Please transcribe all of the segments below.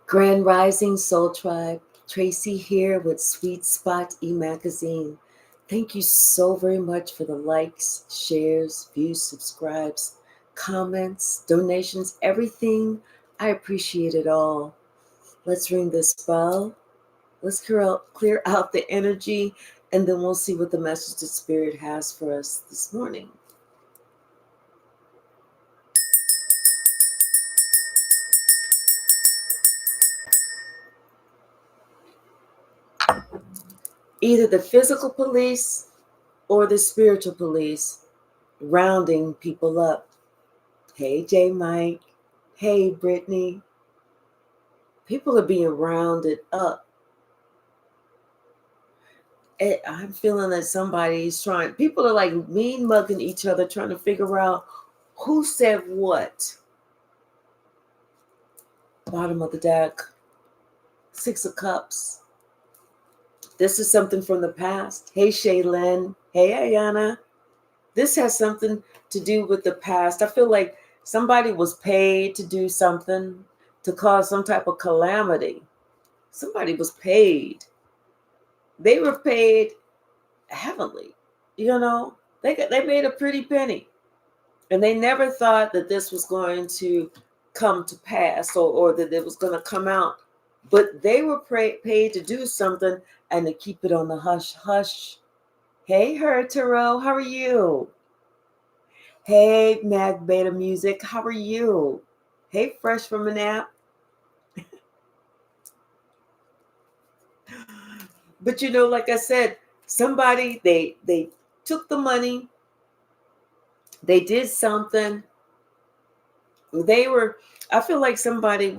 Grand Rising Soul Tribe, Tracy here with Sweet Spot e-magazine. Thank you so very much for the likes, shares, views, subscribes, comments, donations, everything. I appreciate it all. Let's ring this bell. Let's clear out the energy, and then we'll see what the message the Spirit has for us this morning. Either the physical police or the spiritual police rounding people up. Hey, J. Mike. Hey, Brittany. People are being rounded up. I'm feeling that somebody's trying. People are like mean mugging each other, trying to figure out who said what. Bottom of the deck. 6 of Cups. This is something from the past. Hey, Shaylin. Hey, Ayana. This has something to do with the past. I feel like somebody was paid to do something to cause some type of calamity. Somebody was paid. They were paid heavily. You know, they made a pretty penny. And they never thought that this was going to come to pass or that it was going to come out. But they were paid to do something and to keep it on the hush hush. Hey, Hertero, how are you? Hey, Mag Beta Music, how are you? Hey, Fresh from a Nap. But you know, like I said, somebody, they took the money, they did something. I feel like somebody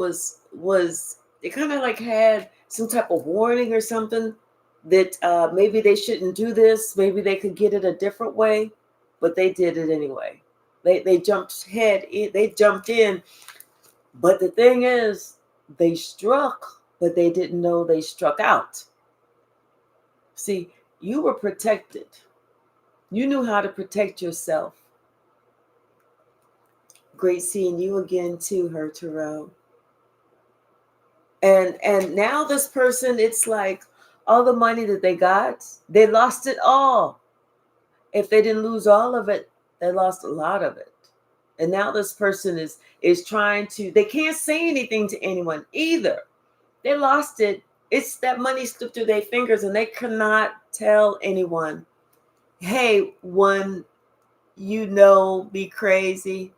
they kind of like had some type of warning or something that maybe they shouldn't do this. Maybe they could get it a different way, but they did it anyway. They jumped they jumped in. But the thing is, they struck, but they didn't know they struck out. See, you were protected. You knew how to protect yourself. Great seeing you again too, Hertero. And now this person, it's like all the money that they got, they lost it all. If they didn't lose all of it, they lost a lot of it. And now this person is trying to, they can't say anything to anyone either. They lost it. It's that money slipped through their fingers and they cannot tell anyone, hey, one, be crazy,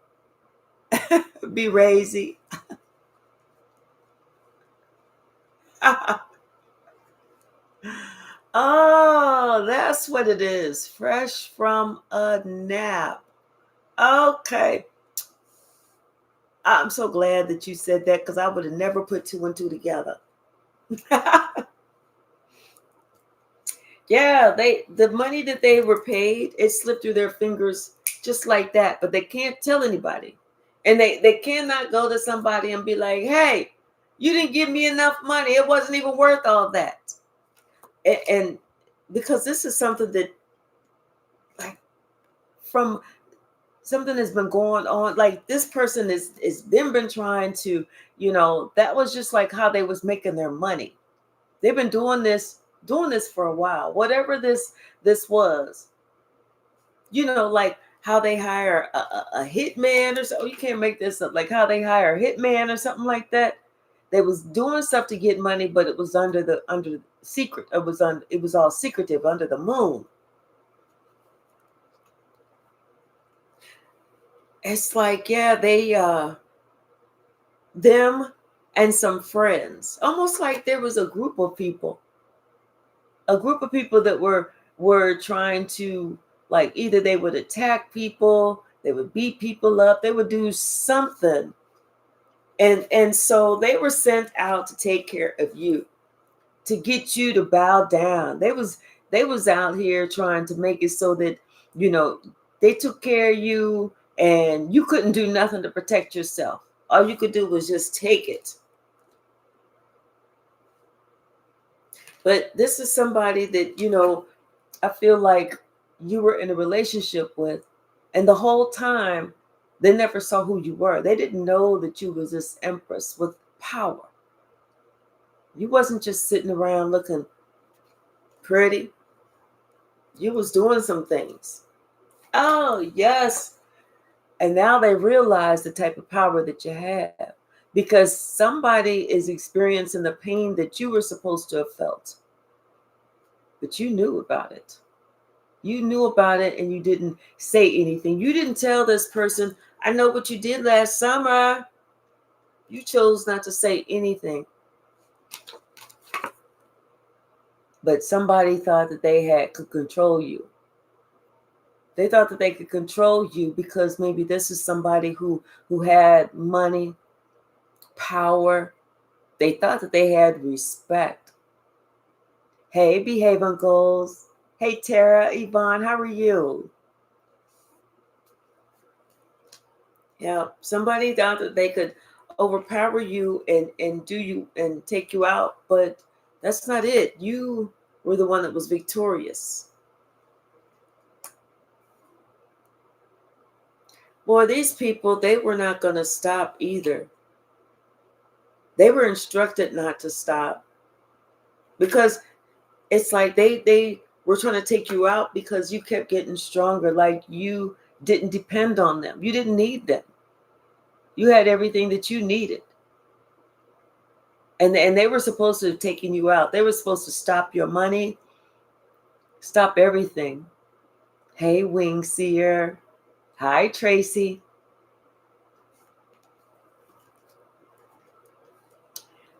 be crazy. Oh, that's what it is. Fresh from a nap. Okay. I'm so glad that you said that because I would have never put 2 and 2 together. Yeah, the money that they were paid, it slipped through their fingers just like that, but they can't tell anybody. And they cannot go to somebody and be like, hey, you didn't give me enough money. It wasn't even worth all that. And because this is something that, like, from something that's been going on, like this person is them been trying to, that was just like how they was making their money. They've been doing this for a while. Whatever this was, like how they hire a hitman or so. You can't make this up. Like how they hire a hitman or something like that. They was doing stuff to get money, but it was under secret. It was all secretive under the moon. It's like, yeah, they them and some friends, almost like there was a group of people that were trying to, like, either they would attack people, they would beat people up, they would do something. And so they were sent out to take care of you, to get you to bow down. They was out here trying to make it so that, they took care of you and you couldn't do nothing to protect yourself. All you could do was just take it. But this is somebody that, I feel like you were in a relationship with, and the whole time they never saw who you were. They didn't know that you was this Empress with power. You wasn't just sitting around looking pretty. You was doing some things. Oh, yes. And now they realize the type of power that you have because somebody is experiencing the pain that you were supposed to have felt, but you knew about it. You knew about it and you didn't say anything. You didn't tell this person, I know what you did last summer. You chose not to say anything. But somebody thought that could control you. They thought that they could control you because maybe this is somebody who had money, power. They thought that they had respect. Hey, behave, uncles. Hey, Tara, Yvonne, how are you? Yeah, somebody thought that they could overpower you and do you and take you out, but that's not it. You were the one that was victorious. Boy, these people, they were not going to stop either. They were instructed not to stop because it's like they were trying to take you out because you kept getting stronger, like you didn't depend on them. You didn't need them. You had everything that you needed. And they were supposed to have taken you out. They were supposed to stop your money, stop everything. Hey, Wing Seer. Hi, Tracy.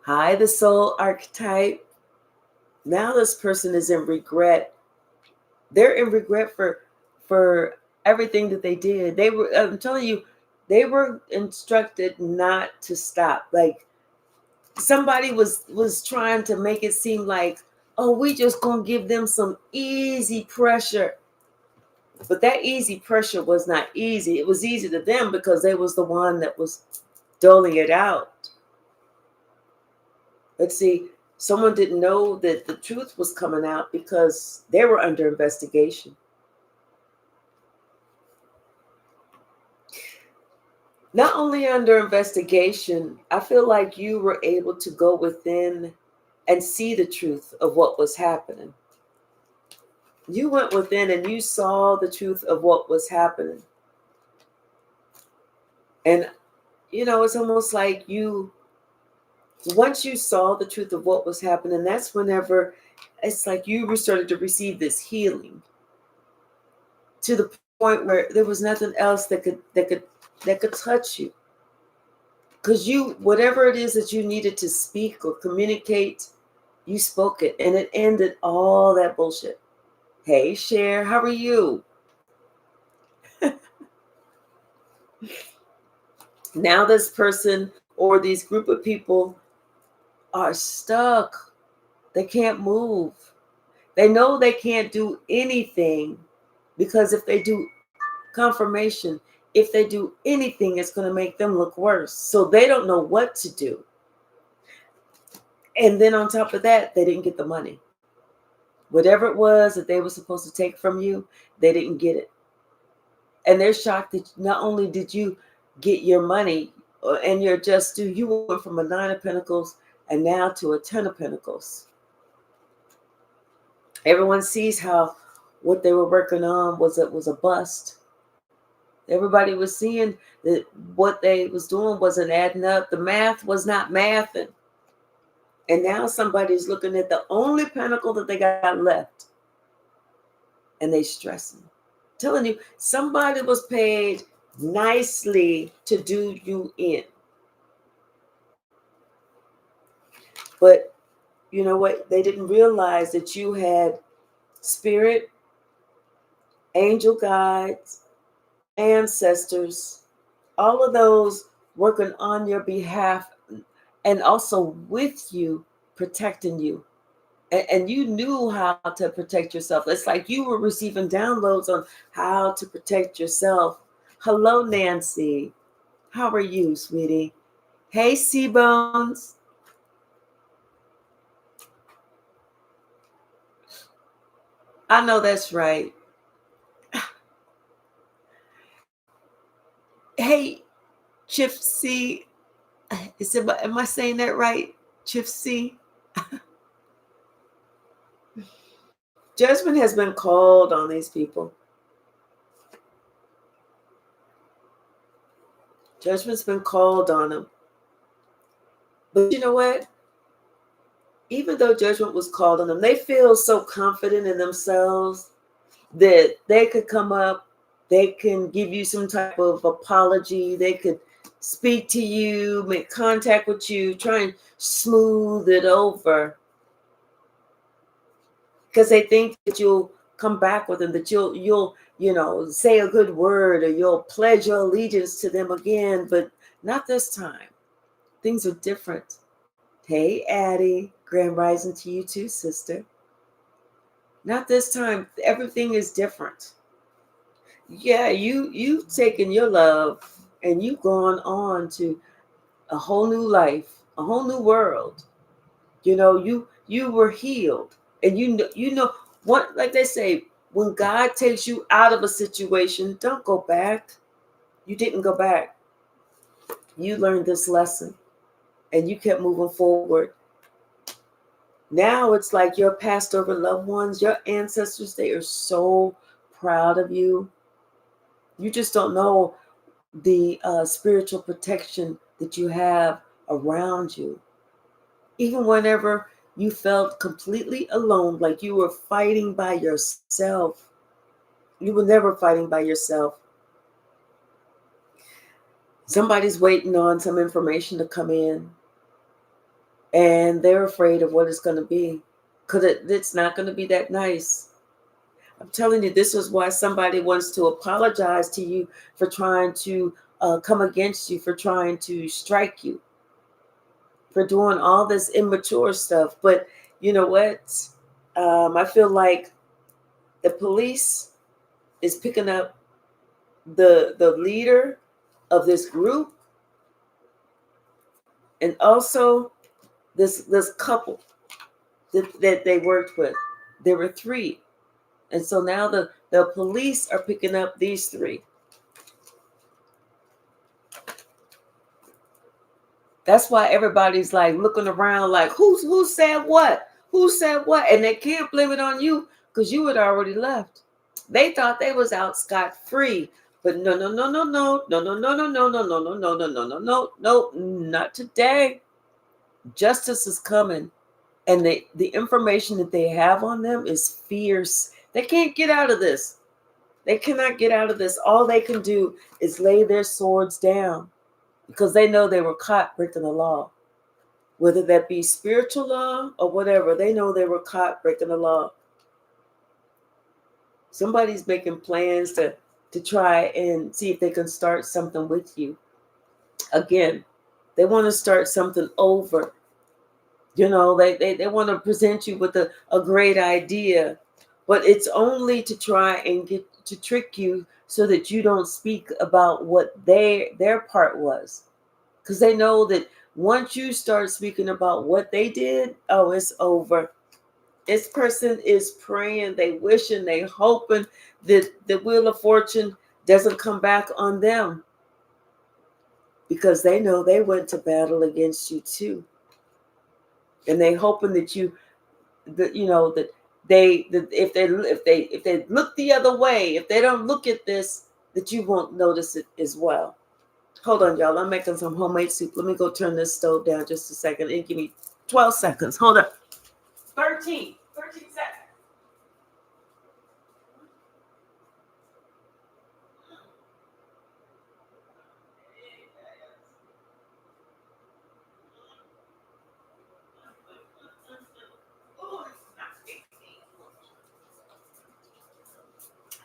Hi, the soul archetype. Now this person is in regret. They're in regret for everything that they did. They were, I'm telling you, they were instructed not to stop. Like somebody was trying to make it seem like, oh, we just gonna give them some easy pressure. But that easy pressure was not easy. It was easy to them because they was the one that was doling it out. But see, someone didn't know that the truth was coming out because they were under investigation. Not only under investigation, I feel like you were able to go within and see the truth of what was happening. You went within and you saw the truth of what was happening. And, it's almost like once you saw the truth of what was happening, that's whenever it's like you started to receive this healing to the point where there was nothing else that could touch you. Because whatever it is that you needed to speak or communicate, you spoke it and it ended all that bullshit. Hey, Cher, how are you? Now this person or these group of people are stuck. They can't move. They know they can't do anything because if they do confirmation, if they do anything, it's going to make them look worse. So they don't know what to do. And then on top of that, they didn't get the money. Whatever it was that they were supposed to take from you, they didn't get it. And they're shocked that not only did you get your money and your just due, you went from a 9 of Pentacles and now to a 10 of Pentacles. Everyone sees how what they were working on was a bust. Everybody was seeing that what they was doing wasn't adding up. The math was not mathing. And now somebody's looking at the only pentacle that they got left and they stressing. Telling you, somebody was paid nicely to do you in. But you know what? They didn't realize that you had spirit, angel guides, ancestors, all of those working on your behalf and also with you, protecting you. And you knew how to protect yourself. It's like you were receiving downloads on how to protect yourself. Hello, Nancy. How are you, sweetie? Hey, C-Bones. I know that's right. Hey, Chip C. Am I saying that right? Chip C. Judgment has been called on these people. Judgment's been called on them. But you know what? Even though judgment was called on them, they feel so confident in themselves that they could come up, they can give you some type of apology, they could speak to you, make contact with you, try and smooth it over. Because they think that you'll come back with them, that you'll say a good word, or you'll pledge your allegiance to them again. But not this time. Things are different. Hey, Addie, grand rising to you too, sister. Not this time. Everything is different. Yeah, you've taken your love and you've gone on to a whole new life, a whole new world. You were healed, and you know what, like they say, when God takes you out of a situation, don't go back. You didn't go back. You learned this lesson and you kept moving forward. Now it's like your passed over loved ones, your ancestors, they are so proud of you. You just don't know the spiritual protection that you have around you. Even whenever you felt completely alone, like you were fighting by yourself, you were never fighting by yourself. Somebody's waiting on some information to come in, and they're afraid of what it's going to be, because it's not going to be that nice. I'm telling you, this is why somebody wants to apologize to you for trying to come against you, for trying to strike you, for doing all this immature stuff. But you know what? I feel like the police is picking up the leader of this group, and also this couple that they worked with. There were three. And so now the police are picking up these three. That's why everybody's like looking around like, who said what? Who said what? And they can't blame it on you because you had already left. They thought they was out scot-free. But no, no, no, no, no, no, no, no, no, no, no, no, no, no, no, no, no, no, no, not today. Justice is coming. And the information that they have on them is fierce. They can't get out of this. They cannot get out of this. All they can do is lay their swords down because they know they were caught breaking the law. Whether that be spiritual law or whatever, they know they were caught breaking the law. Somebody's making plans to try and see if they can start something with you. Again, they want to start something over. They want to present you with a great idea, but it's only to try and get to trick you so that you don't speak about what their part was. Because they know that once you start speaking about what they did, oh, it's over. This person is praying, they wishing, they hoping that the wheel of fortune doesn't come back on them, because they know they went to battle against you too. And they hoping that if they look the other way, if they don't look at this, that you won't notice it as well. Hold on, y'all. I'm making some homemade soup. Let me go turn this stove down just a second. And give me 12 seconds. Hold up. 13 seconds.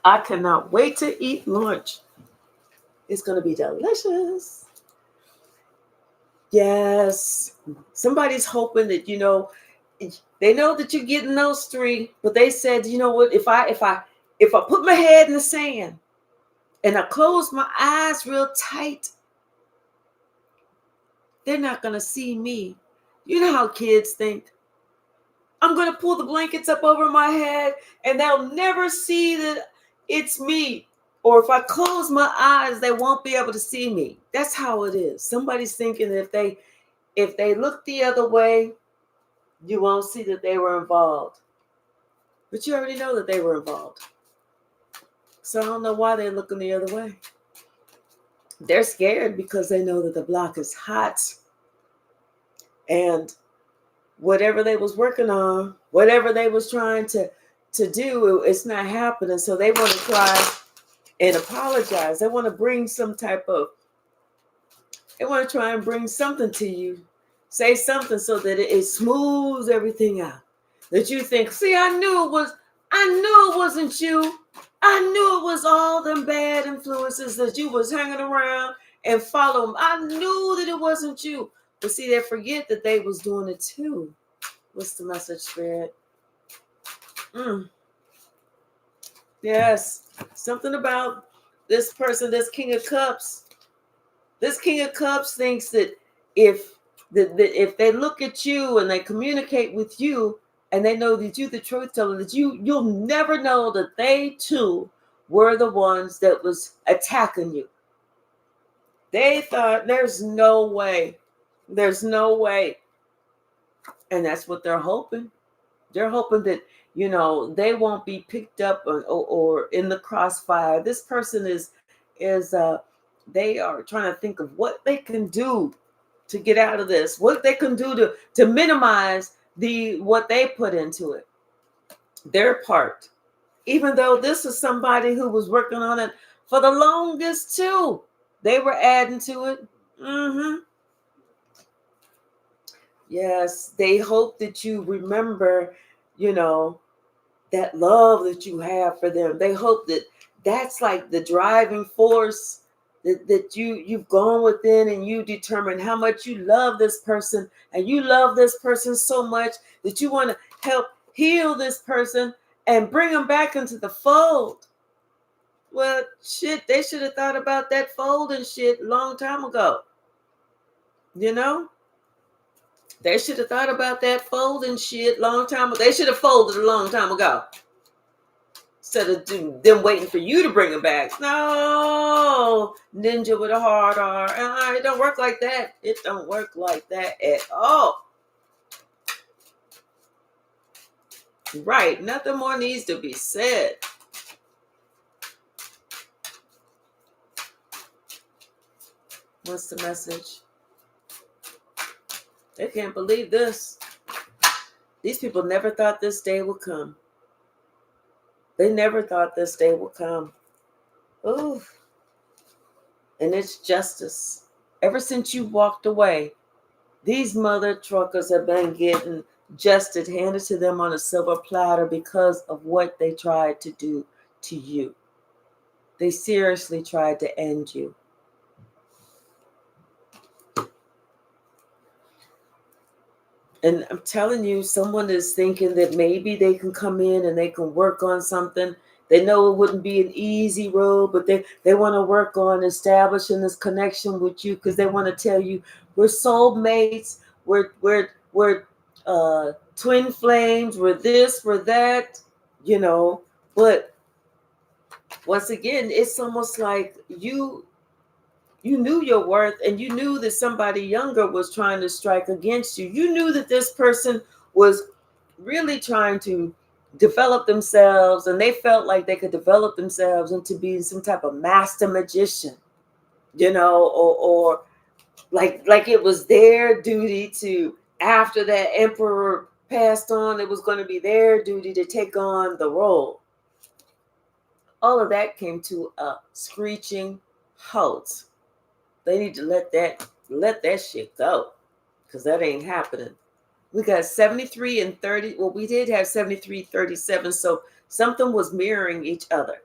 I cannot wait to eat lunch. It's going to be delicious. Yes. Somebody's hoping that, they know that you're getting those three, but they said, you know what, if I put my head in the sand and I close my eyes real tight, they're not going to see me. You know how kids think. I'm going to pull the blankets up over my head and they'll never see that it's me. Or if I close my eyes, they won't be able to see me. That's how it is. Somebody's thinking that if they look the other way, You won't see that they were involved. But you already know that they were involved. So I don't know why they're looking the other way. They're scared because they know that the block is hot. And whatever they was working on, whatever they was trying to do, it's not happening. So they want to try and apologize. They want to bring they want to try and bring something to you. Say something so that it smooths everything out. That you think, see, I knew it wasn't you. I knew it was all them bad influences that you was hanging around and following. I knew that it wasn't you. But see, they forget that they was doing it too. What's the message, Spirit? Yes. Something about this person, this King of Cups. This King of Cups thinks that if they look at you and they communicate with you and they know that you're the truth teller, that you'll never know that they too were the ones that was attacking you. They thought there's no way. There's no way. And that's what they're hoping. They're hoping that, they won't be picked up or in the crossfire. This person is they are trying to think of what they can do to get out of this, what they can do to minimize what they put into it, their part. Even though this is somebody who was working on it for the longest too. They were adding to it. Yes, they hope that you remember, that love that you have for them. They hope that that's like the driving force that you've gone within, and you determine how much you love this person, and you love this person so much that you want to help heal this person and bring them back into the fold. Well, shit, they should have thought about that fold and shit a long time ago. They should have thought about that folding shit long time ago. They should have folded a long time ago. Instead of them waiting for you to bring them back. No, ninja with a hard R. It don't work like that. It don't work like that at all. Right. Nothing more needs to be said. What's the message? They can't believe this. These people never thought this day would come. They never thought this day would come. Ooh. And it's justice. Ever since you walked away, these mother truckers have been getting justice handed to them on a silver platter because of what they tried to do to you. They seriously tried to end you. And I'm telling you, someone is thinking that maybe they can come in and they can work on something. They know it wouldn't be an easy road, but they want to work on establishing this connection with you because they want to tell you we're soulmates, we're twin flames, we're this, we're that, But once again, it's almost like you knew your worth, and you knew that somebody younger was trying to strike against you. You knew that this person was really trying to develop themselves, and they felt like they could develop themselves into being some type of master magician, or like it was their duty to, after that emperor passed on, it was going to be their duty to take on the role. All of that came to a screeching halt. They need to let that shit go, because that ain't happening. We got 73 and 30. Well, we did have 73, 37. So something was mirroring each other.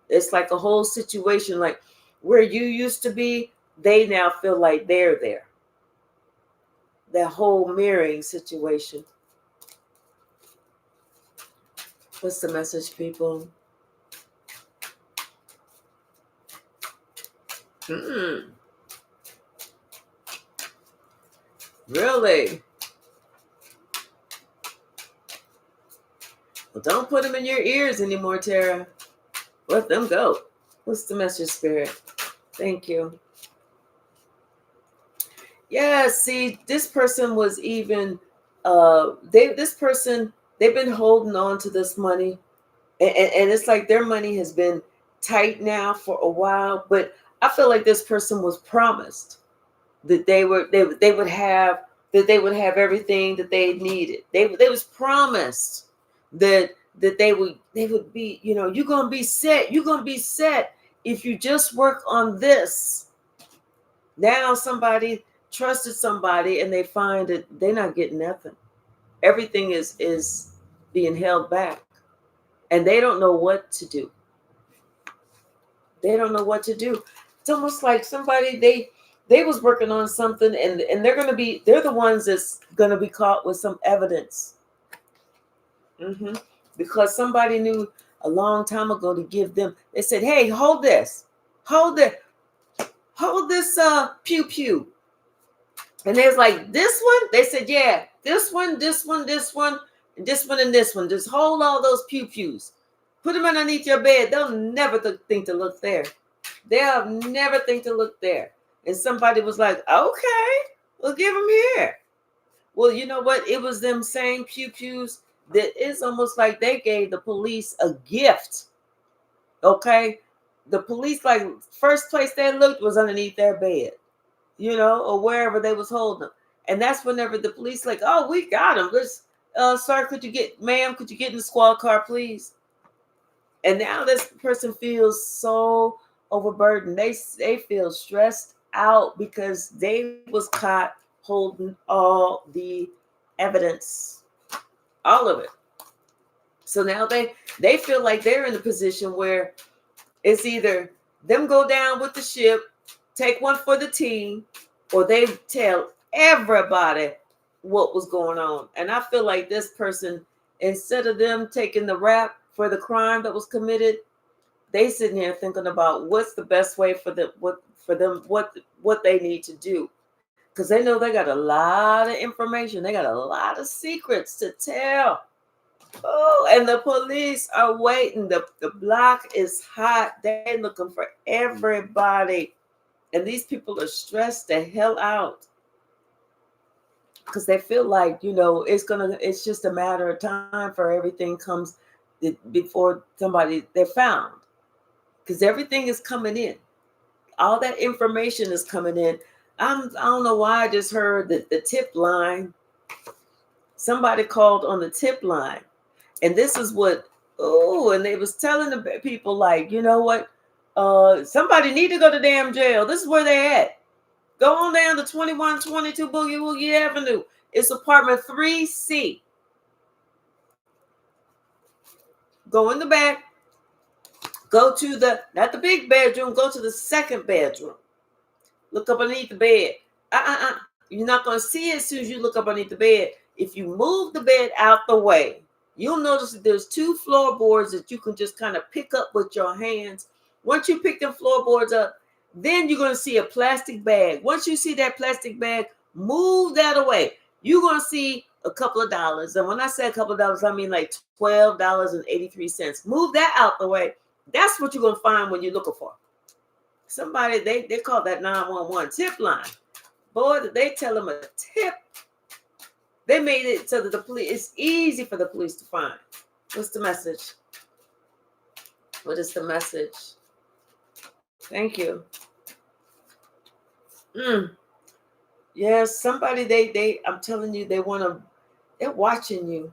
It's like a whole situation, like where you used to be, they now feel like they're there. That whole mirroring situation. What's the message, people? Really? Well, don't put them in your ears anymore, Tara. Let them go. What's the message, Spirit? Thank you. Yeah, see, this person was even this person, they've been holding on to this money, and it's like their money has been tight now for a while. But I feel like this person was promised that they would have, that they would have everything that they needed. They was promised that they would be, you're gonna be set. You're gonna be set if you just work on this. Now somebody trusted somebody, and they find that they're not getting nothing. Everything is being held back, and they don't know what to do. They don't know what to do. It's almost like somebody, they was working on something, and they're the ones that's gonna be caught with some evidence. Because somebody knew a long time ago to give them. They said, "Hey, hold this, hold it, hold this pew pew." And they was like, "This one?" They said, "Yeah, this one, this one, this one, and this one, and this one. Just hold all those pew pews. Put them underneath your bed. They'll never think to look there. They'll never think to look there." And somebody was like, "Okay, we'll give them here." Well, you know what? It was them same pew pews that it's almost like they gave the police a gift. Okay? The police, like, first place they looked was underneath their bed, or wherever they was holding them. And that's whenever the police like, "Oh, we got him. Let's, sir, could you get in the squad car, please?" And now this person feels so overburdened. They feel stressed out because they was caught holding all the evidence, all of it. So now they feel like they're in a position where it's either them go down with the ship, take one for the team, or they tell everybody what was going on. And I feel like this person, instead of them taking the rap for the crime that was committed, they sitting here thinking about what's the best way for them, what they need to do. Because they know they got a lot of information. They got a lot of secrets to tell. Oh, and the police are waiting. The block is hot. They're looking for everybody. And these people are stressed the hell out. Because they feel like, it's just a matter of time for everything comes before they're found. Because everything is coming in. All that information is coming in. I don't know why I just heard that the tip line. Somebody called on the tip line. And this is what, and they was telling the people, like, you know what? Somebody need to go to damn jail. This is where they at. Go on down to 2122 Boogie Woogie Avenue. It's apartment 3C. Go in the back. Go to not the big bedroom, go to the second bedroom. Look up underneath the bed. You're not going to see it as soon as you look up underneath the bed. If you move the bed out the way, you'll notice that there's 2 floorboards that you can just kind of pick up with your hands. Once you pick them floorboards up, then you're going to see a plastic bag. Once you see that plastic bag, move that away. You're going to see a couple of dollars. And when I say a couple of dollars, I mean like $12.83. Move that out the way. That's what you're going to find when you're looking for. Somebody, they call that 911 tip line. Boy, did they tell them a tip. They made it so that the police, it's easy for the police to find. What's the message? What is the message? Thank you. Yes, somebody, I'm telling you, they're watching you.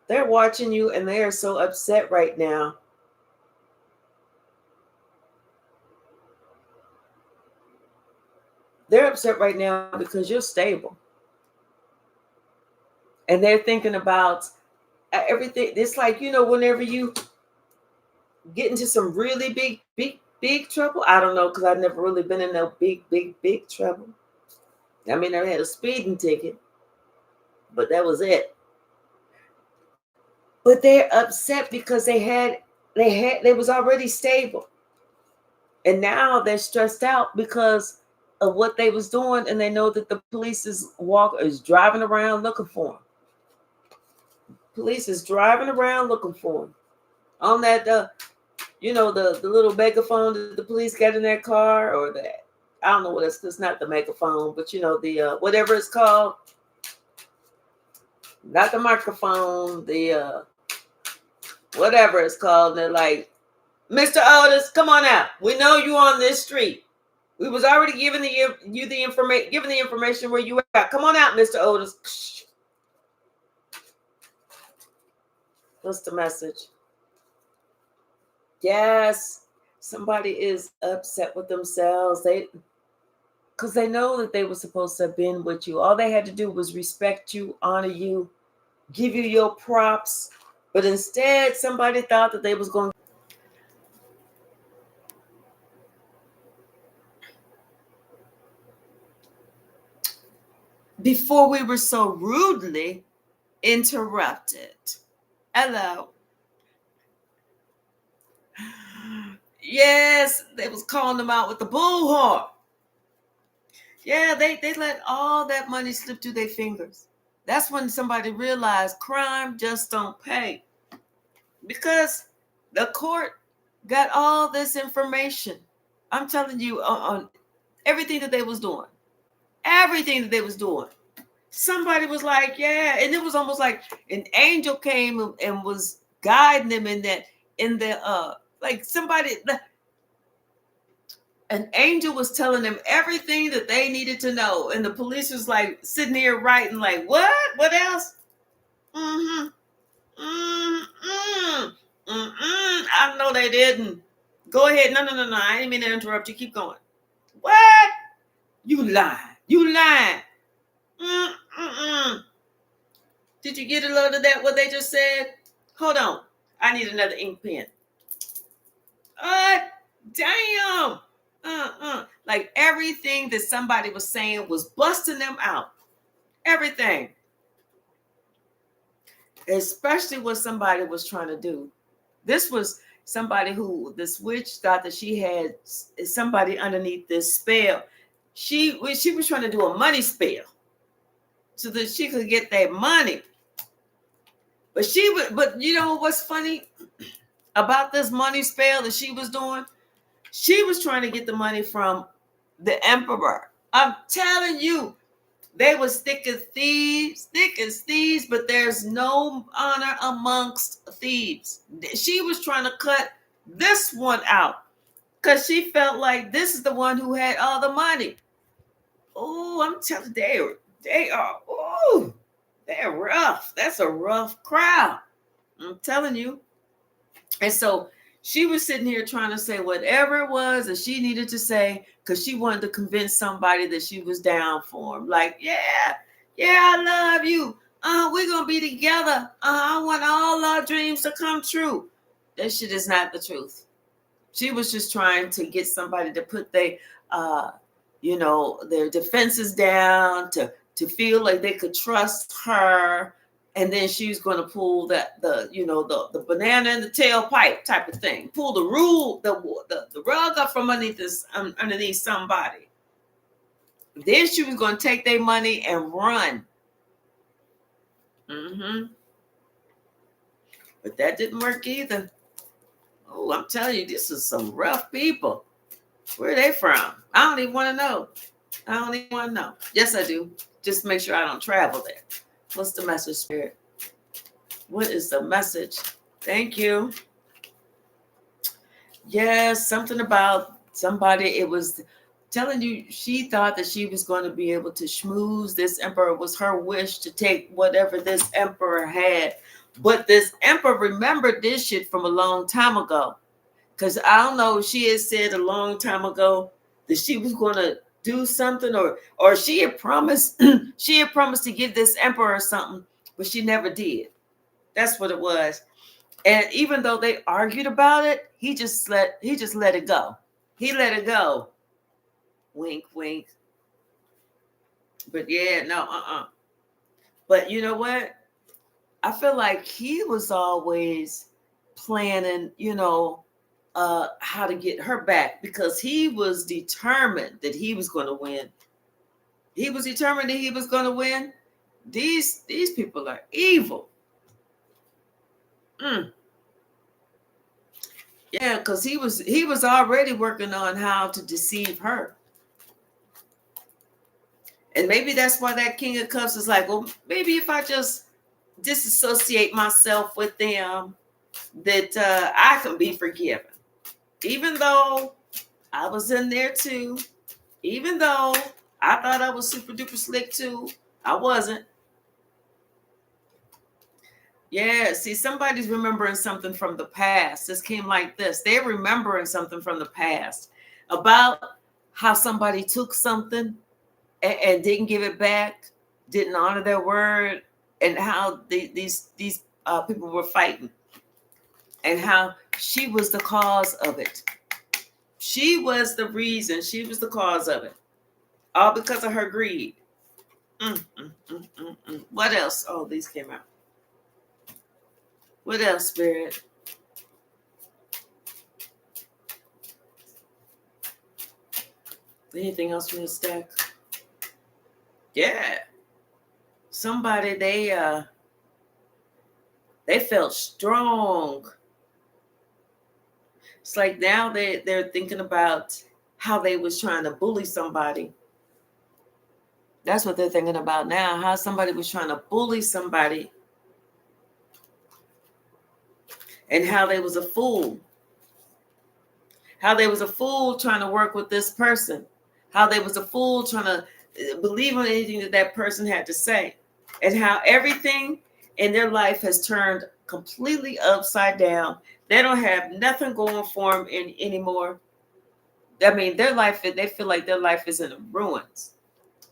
They're watching you, and they are so upset right now. They're upset right now because you're stable. And they're thinking about everything. It's like, whenever you get into some really big trouble. I don't know, because I've never really been in no big trouble. I mean, I had a speeding ticket, but that was it. But they're upset because they was already stable. And now they're stressed out because of what they was doing, and they know that the police is driving around looking for them. Police is driving around looking for them. On that, the little megaphone that the police got in their car, or I don't know what it's not the megaphone, but the whatever it's called. not the microphone, the whatever it's called. They're like, Mr. Otis, come on out. We know you on this street. We was already giving you the information, giving the information where you at. Come on out, Mr. Otis. What's the message? Yes, somebody is upset with themselves. Because they know that they were supposed to have been with you. All they had to do was respect you, honor you, give you your props. But instead, somebody thought that they was going. Before we were so rudely interrupted. Hello. Yes, they was calling them out with the bullhorn. Yeah, they let all that money slip through their fingers. That's when somebody realized crime just don't pay. Because the court got all this information. I'm telling you on everything that they was doing. Everything that they was doing. Somebody was like, yeah, and it was almost like an angel came and was guiding them like somebody, an angel was telling them everything that they needed to know. And the police was like sitting here writing like, what? What else? Mm-hmm. Mm-hmm. Mm-hmm. I know they didn't. Go ahead. No. I didn't mean to interrupt you. Keep going. What? You lying. You lying. Mm-mm. Did you get a load of that, what they just said? Hold on. I need another ink pen. Damn. Like everything that somebody was saying was busting them out. Everything. Especially what somebody was trying to do. This was somebody who this witch thought that she had somebody underneath this spell. She was trying to do a money spell so that she could get that money. But you know what's funny about this money spell that she was doing? She was trying to get the money from the emperor. I'm telling you, they was thick as thieves, but there's no honor amongst thieves. She was trying to cut this one out because she felt like this is the one who had all the money. Oh, I'm telling you, they're rough. That's a rough crowd. I'm telling you. And so she was sitting here trying to say whatever it was that she needed to say because she wanted to convince somebody that she was down for him. Like, yeah, I love you. We're going to be together. I want all our dreams to come true. That shit is not the truth. She was just trying to get somebody to put their defenses down, to feel like they could trust her. And then she was going to pull the banana in the tailpipe type of thing. Pull the rug up from underneath somebody. Then she was going to take their money and run. Mm-hmm. But that didn't work either. Oh, I'm telling you, this is some rough people. Where are they from? I don't even want to know. Yes, I do. Just make sure I don't travel there. What's the message, Spirit? What is the message? Thank you. Yes, something about somebody. It was telling you she thought that she was going to be able to schmooze this emperor. It was her wish to take whatever this emperor had. But this emperor remembered this shit from a long time ago. Because I don't know, she had said a long time ago that she was going to do something, or she had promised to give this emperor something, but she never did. That's what it was. And even though they argued about it, he just let it go. He let it go. Wink, wink. But yeah, no, But you know what? I feel like he was always planning, how to get her back because he was determined that he was going to win. He was determined that he was going to win. These people are evil. Yeah, because he was already working on how to deceive her. And maybe that's why that King of Cups is like, well, maybe if I just disassociate myself with them, that I can be forgiven. Even though I was in there too, even though I thought I was super duper slick too, I wasn't. Yeah, see, somebody's remembering something from the past. This came like this. They're remembering something from the past about how somebody took something and didn't give it back, didn't honor their word, and how these people were fighting, and how she was the cause of it. She was the reason. She was the cause of it, all because of her greed. What else? Oh, these came out. What else, Spirit? Anything else from the stack? Yeah. Somebody, they felt strong. It's like now they're thinking about how they was trying to bully somebody. That's what they're thinking about now. How somebody was trying to bully somebody, and how they was a fool. How they was a fool trying to work with this person. How they was a fool trying to believe in anything that person had to say. And how everything in their life has turned completely upside down. They don't have nothing going for them anymore. I mean, their life, they feel like their life is in ruins.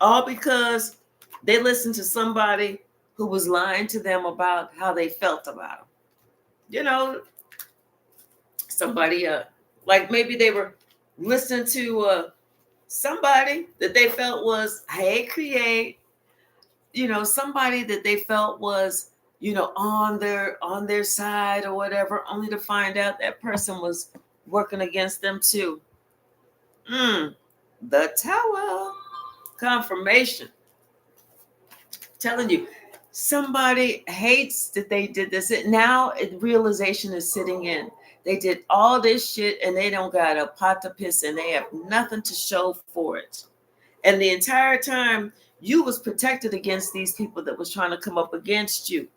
All because they listened to somebody who was lying to them about how they felt about them. You know, somebody, like maybe they were listening to somebody that they felt was, hey, create, somebody that they felt was, on their side or whatever, only to find out that person was working against them too. The Tower. Confirmation. Telling you, somebody hates that they did this. Now realization is sitting in. They did all this shit and they don't got a pot to piss in. They have nothing to show for it. And the entire time you was protected against these people that was trying to come up against you.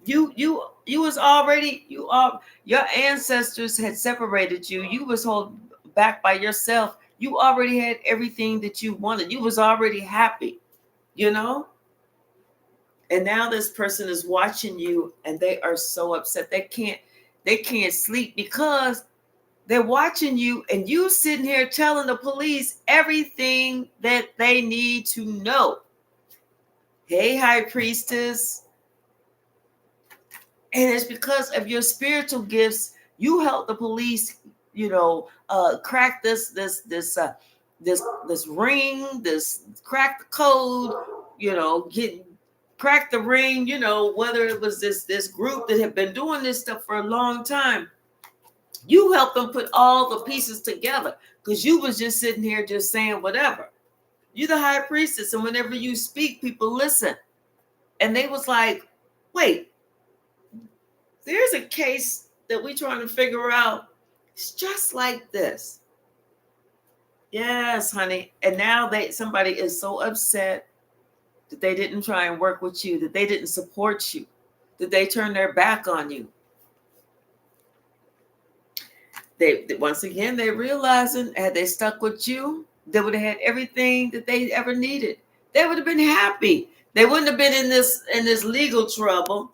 You was already, your ancestors had separated you. You was held back by yourself. You already had everything that you wanted. You was already happy, And now this person is watching you and they are so upset. They can't sleep because they're watching you and you sitting here telling the police everything that they need to know. Hey, High Priestess. And it's because of your spiritual gifts. You help the police, crack this ring, crack the code, crack the ring, whether it was this group that had been doing this stuff for a long time. You helped them put all the pieces together because you was just sitting here just saying whatever. You're the High Priestess, and whenever you speak, people listen. And they was like, wait, there's a case that we're trying to figure out. It's just like this. Yes, honey. And now somebody is so upset that they didn't try and work with you, that they didn't support you, that they turned their back on you. They once again, they realizing had they stuck with you, they would have had everything that they ever needed. They would have been happy. They wouldn't have been in this legal trouble.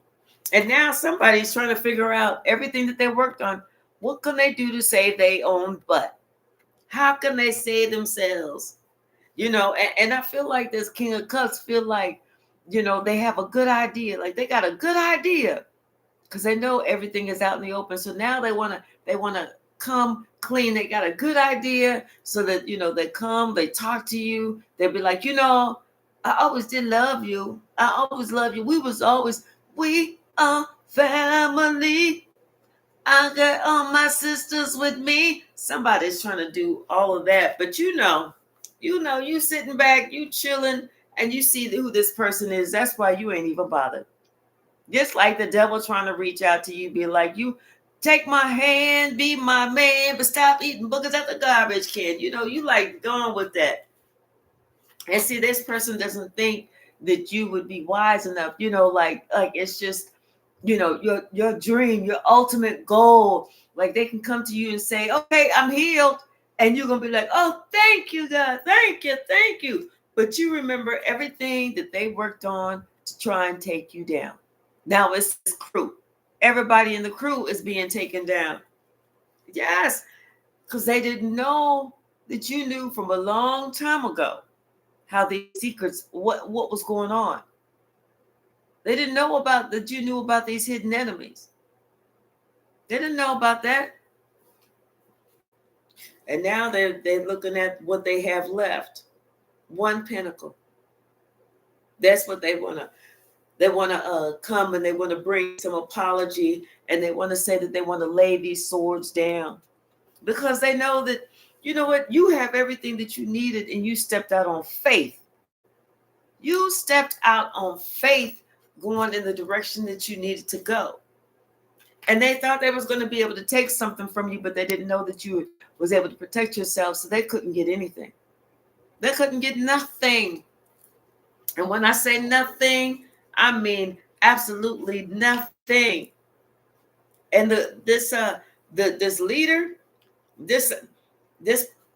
And now somebody's trying to figure out everything that they worked on. What can they do to save their own butt? How can they save themselves? And I feel like this King of Cups feel like, they have a good idea. Like they got a good idea because they know everything is out in the open. So now they want to come clean. They got a good idea so that, they come, they talk to you. They'll be like, I always did love you. I always love you. We are family. I got all my sisters with me. Somebody's trying to do all of that. But you sitting back, you chilling, and you see who this person is. That's why you ain't even bothered. Just like the devil trying to reach out to you, be like, you take my hand, be my man, but stop eating boogers at the garbage can. You like going with that. And see, this person doesn't think that you would be wise enough, like it's just, your dream, your ultimate goal. Like they can come to you and say, okay, I'm healed. And you're going to be like, oh, thank you, God. Thank you. Thank you. But you remember everything that they worked on to try and take you down. Now it's this crew. Everybody in the crew is being taken down. Yes, because they didn't know that you knew from a long time ago how these secrets, what was going on. They didn't know about that you knew about these hidden enemies. They didn't know about that. And now they're looking at what they have left. One pinnacle. That's what they want to. They want to come and they want to bring some apology, and they want to say that they want to lay these swords down, because they know that, you know what, you have everything that you needed, and you stepped out on faith. You stepped out on faith, going in the direction that you needed to go. And they thought they was going to be able to take something from you, but they didn't know that you was able to protect yourself, so they couldn't get anything. They couldn't get nothing. And when I say nothing, I mean absolutely nothing. And this leader, this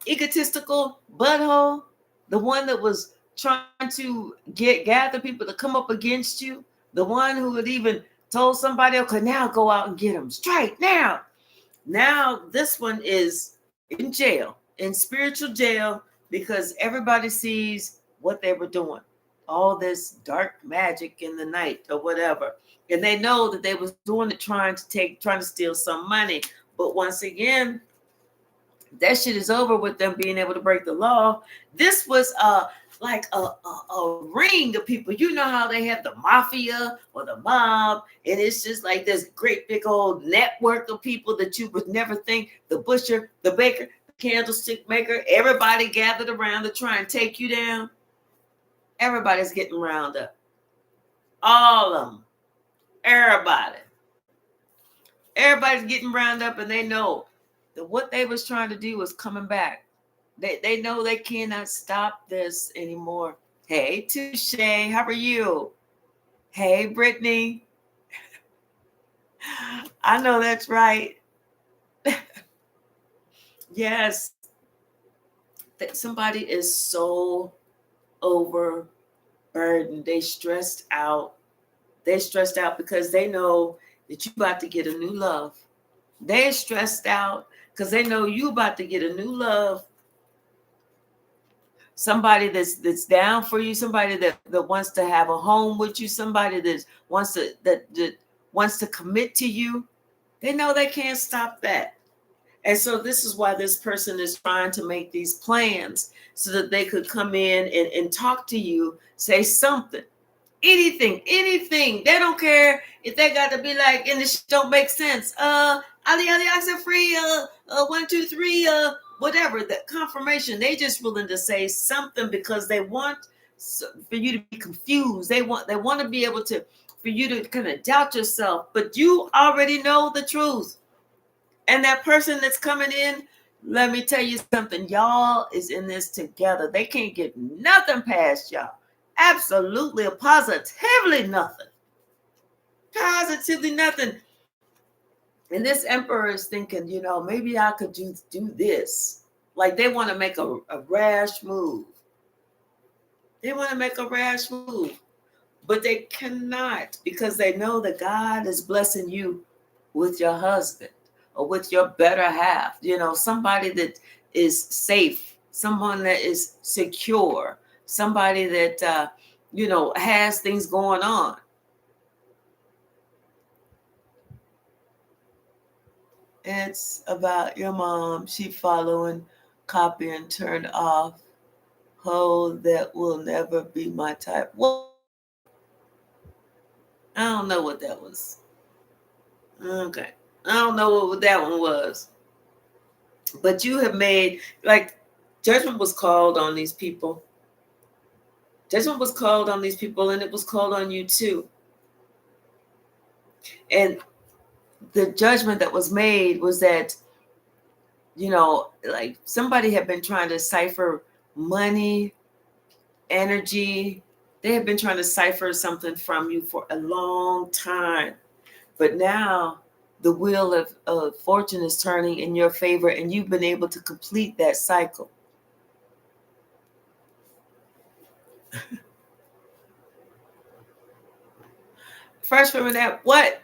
egotistical butthole, the one that was trying to gather people to come up against you, the one who had even told somebody, okay, now go out and get them straight now. Now this one is in jail, in spiritual jail, because everybody sees what they were doing. All this dark magic in the night or whatever. And they know that they was doing it trying to steal some money. But once again, that shit is over with them being able to break the law. This was like a ring of people. You know how they have the mafia or the mob, and it's just like this great big old network of people that you would never think. The butcher, the baker, the candlestick maker, everybody gathered around to try and take you down. Everybody's getting round up. All of them. Everybody. Everybody's getting round up, and they know that what they was trying to do was coming back. They know they cannot stop this anymore. Hey, Touche, how are you? Hey, Brittany. I know that's right. Yes. That somebody is so overburdened. They stressed out. They're stressed out because they know that you're about to get a new love. They're stressed out because they know you about to get a new love. Somebody that's down for you, somebody that wants to have a home with you, somebody that wants to commit to you. They know they can't stop that. And so this is why this person is trying to make these plans so that they could come in and talk to you, say something. Anything. They don't care if they got to be like, and this don't make sense. Ali, I said free, 1, 2, 3, whatever, the confirmation. They just willing to say something because they want for you to be confused. They want to be able to, for you to kind of doubt yourself, but you already know the truth. And that person that's coming in, let me tell you something, y'all is in this together. They can't get nothing past y'all. Absolutely, positively nothing. Positively nothing. And this emperor is thinking, maybe I could do this. Like they want to make a rash move. They want to make a rash move. But they cannot, because they know that God is blessing you with your husband or with your better half. Somebody that is safe, someone that is secure, somebody that has things going on. It's about your mom. She following, copy and turn off. Oh, that will never be my type. What? I don't know what that was. Okay. I don't know what that one was. But you have made, like, judgment was called on these people. Judgment was called on these people, and it was called on you too. And the judgment that was made was that, like somebody had been trying to cipher money, energy, They have been trying to cipher something from you for a long time. But now the wheel of fortune is turning in your favor, and you've been able to complete that cycle. First from that, what?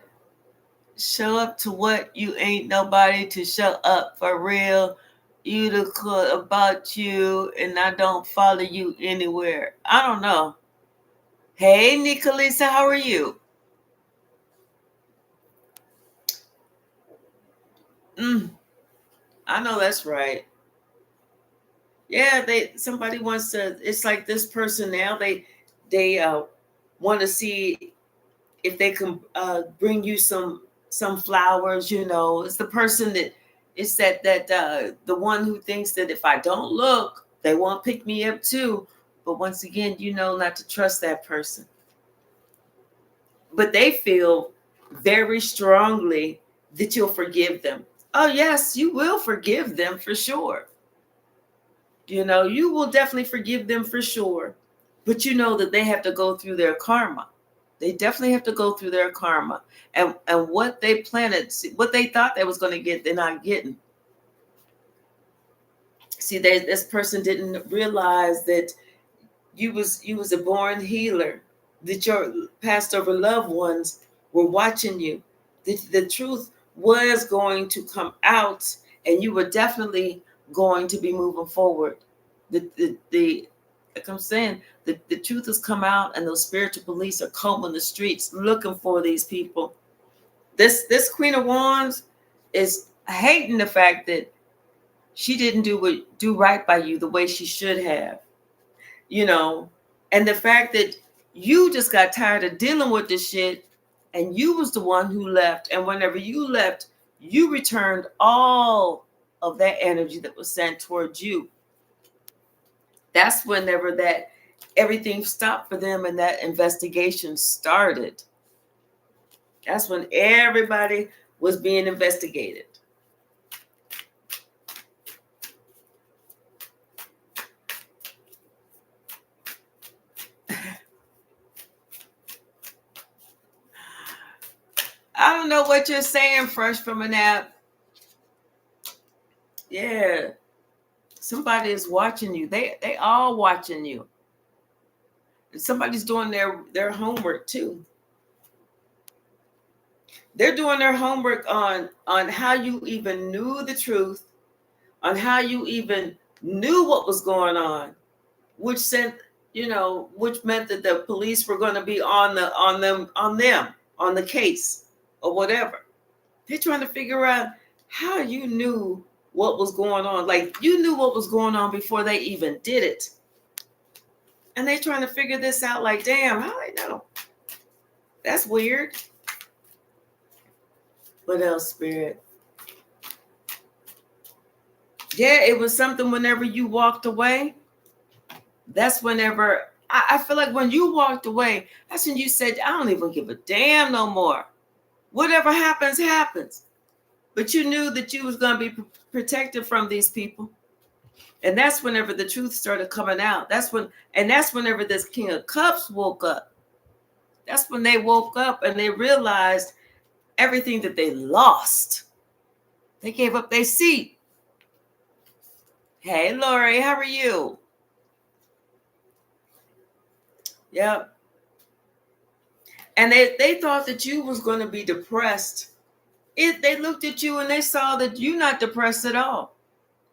Show up to what? You ain't nobody to show up for real. You the cool about you, and I don't follow you anywhere. I don't know. Hey, Nicolisa, how are you? I know that's right. Yeah, somebody wants to. It's like this person now. They want to see if they can bring you some flowers. It's the person that it's that the one who thinks that if I don't look, they won't pick me up too. But once again, not to trust that person. But they feel very strongly that you'll forgive them. Oh yes, you will forgive them for sure. You will definitely forgive them for sure. But you know that they have to go through their karma. They definitely have to go through their karma. And what they planted, what they thought they was going to get, they're not getting. See, this person didn't realize that you was a born healer, that your passed over loved ones were watching you. The truth was going to come out, and you were definitely going to be moving forward. Like I'm saying, the truth has come out, and those spiritual police are combing the streets looking for these people. This Queen of Wands is hating the fact that she didn't do right by you the way she should have. And the fact that you just got tired of dealing with this shit, and you was the one who left. And whenever you left, you returned all of that energy that was sent towards you. That's whenever that everything stopped for them and that investigation started. That's when everybody was being investigated. I don't know what you're saying, Fresh from an App. Yeah. Somebody is watching you. They all watching you. And somebody's doing their homework too. They're doing their homework on how you even knew the truth, on how you even knew what was going on, which meant that the police were going to be on the case or whatever. They're trying to figure out how you knew what was going on. Like you knew what was going on before they even did it. And they're trying to figure this out like, damn, how they know? That's weird. What else, Spirit? Yeah, it was something whenever you walked away. That's whenever, I feel like when you walked away, that's when you said, I don't even give a damn no more. Whatever happens, happens. But you knew that you was going to be protected from these people. And that's whenever the truth started coming out. That's whenever this King of Cups woke up. That's when they woke up and they realized everything that they lost. They gave up their seat. Hey, Lori, how are you? Yep. And they thought that you was going to be depressed. They looked at you and they saw that you're not depressed at all.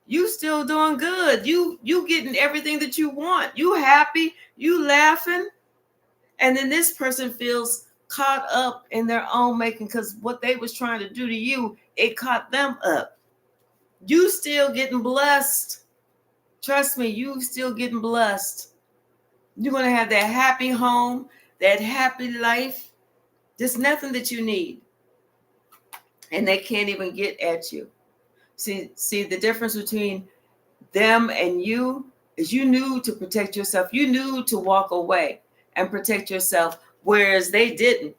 You still doing good. You getting everything that you want. You happy. You laughing. And then this person feels caught up in their own making because what they was trying to do to you, it caught them up. You still getting blessed. Trust me, you still getting blessed. You're going to have that happy home, that happy life. There's nothing that you need. And they can't even get at you. See the difference between them and you is you knew to protect yourself. You knew to walk away and protect yourself, whereas they didn't.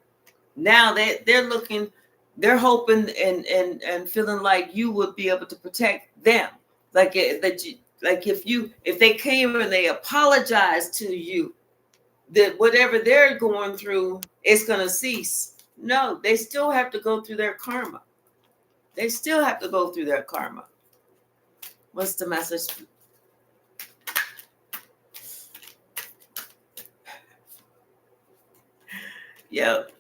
Now they're looking, they're hoping and feeling like you would be able to protect them. If they came and they apologized to you, that whatever they're going through is going to cease. No, they still have to go through their karma. They still have to go through their karma. What's the message? Yep.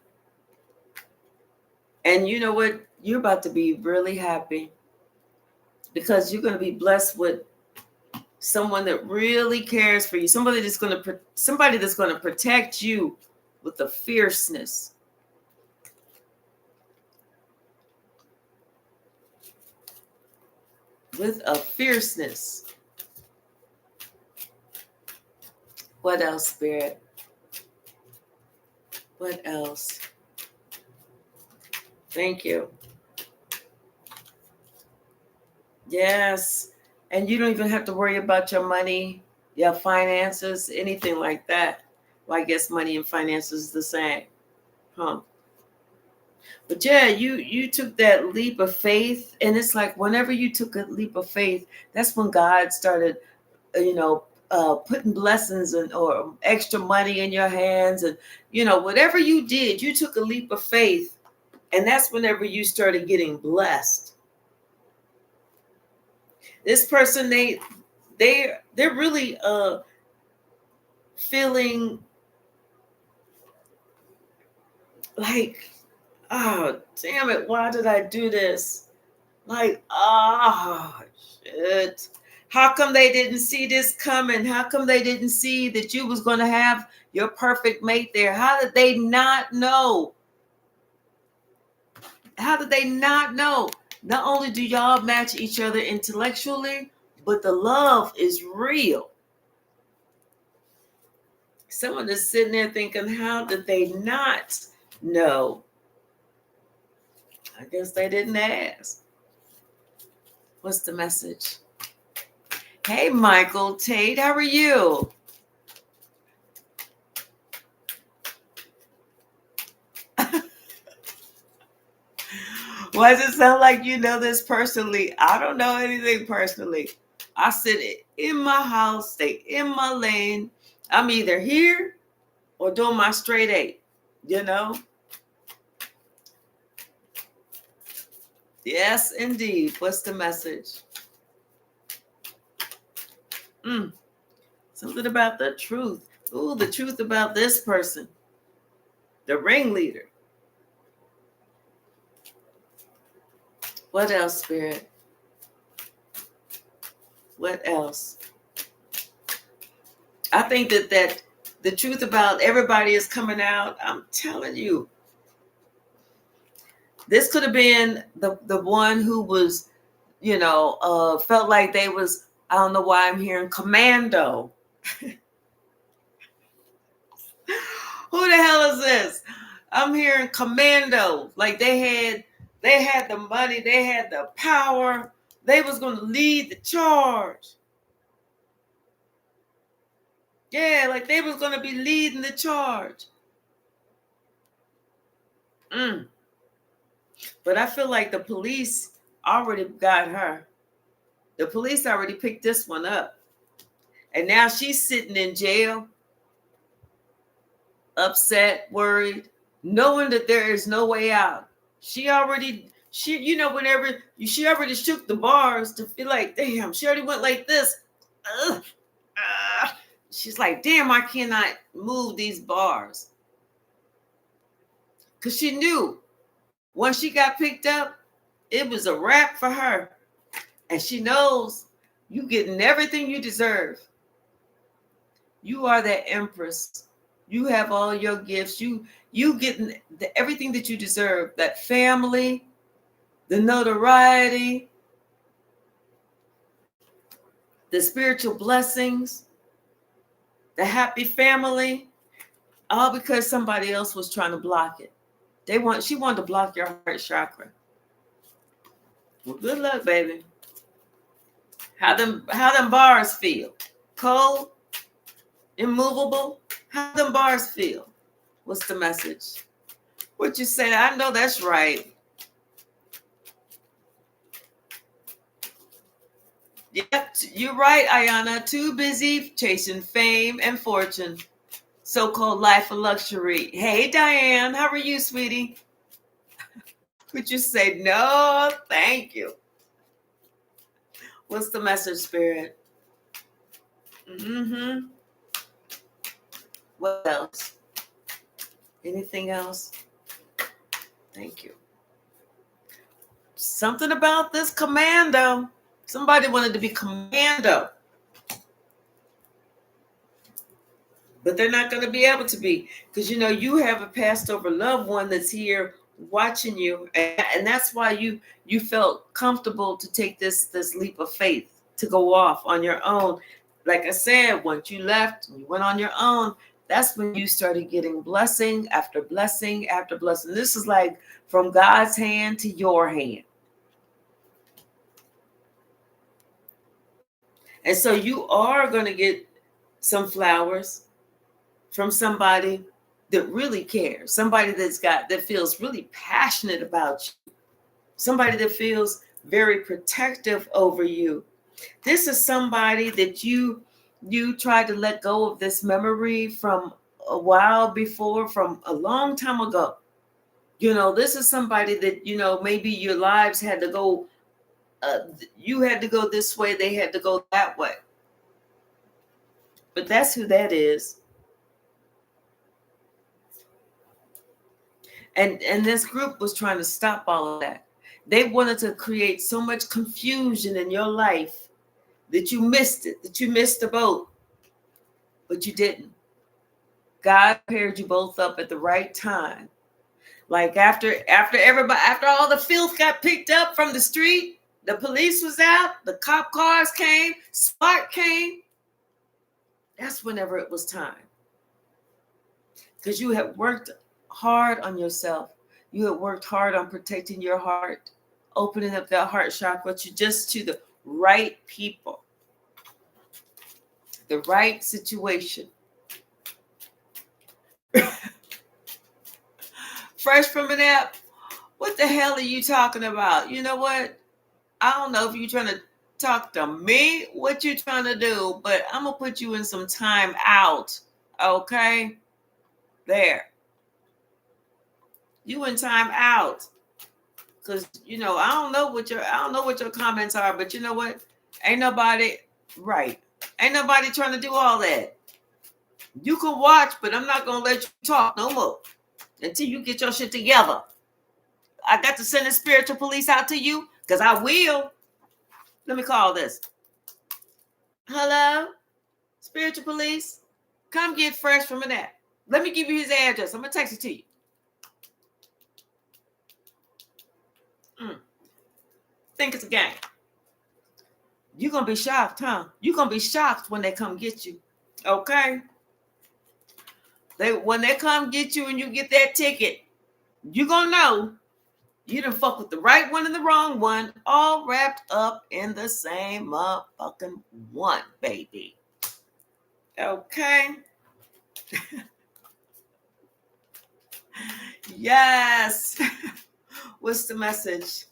And you know what? You're about to be really happy because you're going to be blessed with someone that really cares for you. Somebody that's going to protect you with a fierceness. With a fierceness. What else, Spirit? What else? Thank you. Yes. And you don't even have to worry about your money, your finances, anything like that. Well, I guess money and finances is the same. Huh? But yeah, you took that leap of faith. And it's like whenever you took a leap of faith, that's when God started, putting blessings or extra money in your hands. And, whatever you did, you took a leap of faith. And that's whenever you started getting blessed. This person, they're really feeling like, oh, damn it, why did I do this? Like, oh, shit. How come they didn't see this coming? How come they didn't see that you was going to have your perfect mate there? How did they not know? How did they not know? Not only do y'all match each other intellectually, but the love is real. Someone is sitting there thinking, how did they not know? I guess they didn't ask. What's the message? Hey, Michael Tate, how are you? Why does it sound like you know this personally? I don't know anything personally. I sit in my house, stay in my lane. I'm either here or doing my straight eight, Yes, indeed. What's the message? Something about the truth. Ooh, the truth about this person. The ringleader. What else, Spirit? What else? I think that the truth about everybody is coming out. I'm telling you. This could have been the one who was, felt like they was, I don't know why I'm hearing commando. Who the hell is this? I'm hearing commando. Like they had the money, they had the power. They was going to lead the charge. Yeah, like they was going to be leading the charge. But I feel like the police already got her. The police already picked this one up. And now she's sitting in jail, upset, worried, knowing that there is no way out. She already shook the bars to feel like, damn, she already went like this. She's like, damn, I cannot move these bars. Because she knew once she got picked up, it was a wrap for her. And she knows you getting everything you deserve. You are that Empress. You have all your gifts. You getting everything that you deserve. That family, the notoriety, the spiritual blessings, the happy family, all because somebody else was trying to block it. She wanted to block your heart chakra. Well, good luck, baby. How them bars feel? Cold? Immovable? How them bars feel? What's the message? What you say? I know that's right. Yep, you're right, Ayana. Too busy chasing fame and fortune. So-called life of luxury. Hey, Diane, how are you, sweetie? Would you say no, thank you? What's the message, Spirit? Mm-hmm. What else? Anything else? Thank you. Something about this commando. Somebody wanted to be commando. But they're not going to be able to be. Because, you have a passed over loved one that's here watching you. And that's why you felt comfortable to take this leap of faith, to go off on your own. Like I said, once you left, you went on your own. That's when you started getting blessing after blessing after blessing. This is like from God's hand to your hand. And so you are going to get some flowers from somebody that really cares, somebody that feels really passionate about you, somebody that feels very protective over you. This is somebody that you tried to let go of this memory from a while before, from a long time ago. This is somebody that, maybe your lives had to go, you had to go this way, they had to go that way. But that's who that is. And this group was trying to stop all of that. They wanted to create so much confusion in your life that you missed it, that you missed the boat, but you didn't. God paired you both up at the right time. Like after everybody, after all the filth got picked up from the street, the police was out, the cop cars came, SWAT came. That's whenever it was time. Because you had worked hard on yourself. You had worked hard on protecting your heart, opening up that heart chakra to the right people, the right situation. Fresh from an app, what the hell are you talking about? You know what? I don't know if you're trying to talk to me, what you trying to do, but I'm going to put you in some time out. Okay? There. You in time out. Because, I don't know what your comments are, but you know what? Ain't nobody trying to do all that. You can watch, but I'm not going to let you talk no more until you get your shit together. I got to send the spiritual police out to you because I will. Let me call this. Hello? Spiritual police? Come get Fresh from an app. Let me give you his address. I'm going to text it to you. Think it's a game. You're going to be shocked, huh? You're going to be shocked when they come get you. Okay? When they come get you and you get that ticket, you're going to know you done fuck with the right one and the wrong one, all wrapped up in the same motherfucking one, baby. Okay? Yes. What's the message?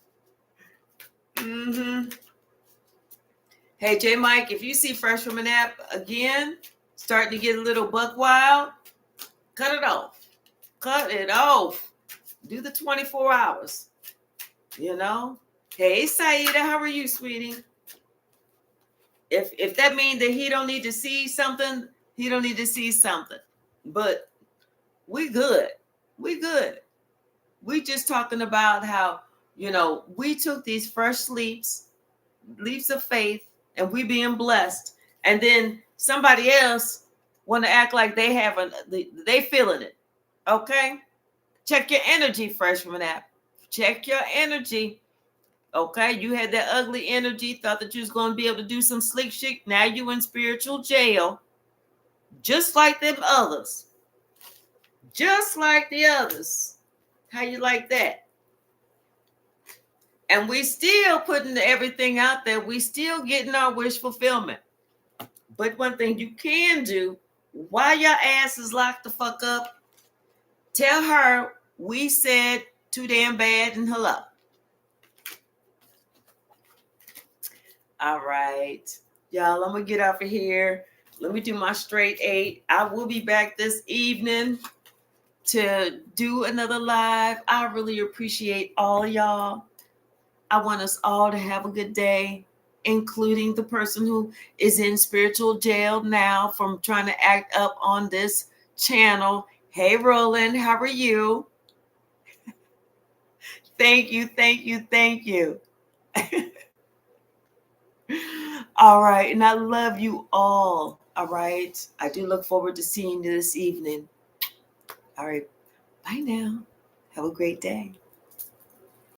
Hey, J Mike, if you see Fresh from an app again, starting to get a little buck wild, cut it off. Cut it off. Do the 24 hours. Hey, Saida, how are you, sweetie? If that means that he don't need to see something, he don't need to see something. But we good. We good. We just talking about how, we took these fresh leaps of faith, and we being blessed. And then somebody else want to act like they feeling it. Okay? Check your energy, Fresh from an app. Check your energy. Okay? You had that ugly energy, thought that you was going to be able to do some slick shit. Now you in spiritual jail. Just like them others. Just like the others. How you like that? And we still putting everything out there. We still getting our wish fulfillment. But one thing you can do, while your ass is locked the fuck up, tell her we said too damn bad and hello. All right. Y'all, I'm going to get off of here. Let me do my straight 8. I will be back this evening to do another live. I really appreciate all y'all. I want us all to have a good day, including the person who is in spiritual jail now from trying to act up on this channel. Hey, Roland, how are you? Thank you, thank you, thank you. All right, and I love you all. All right, I do look forward to seeing you this evening. All right, bye now. Have a great day.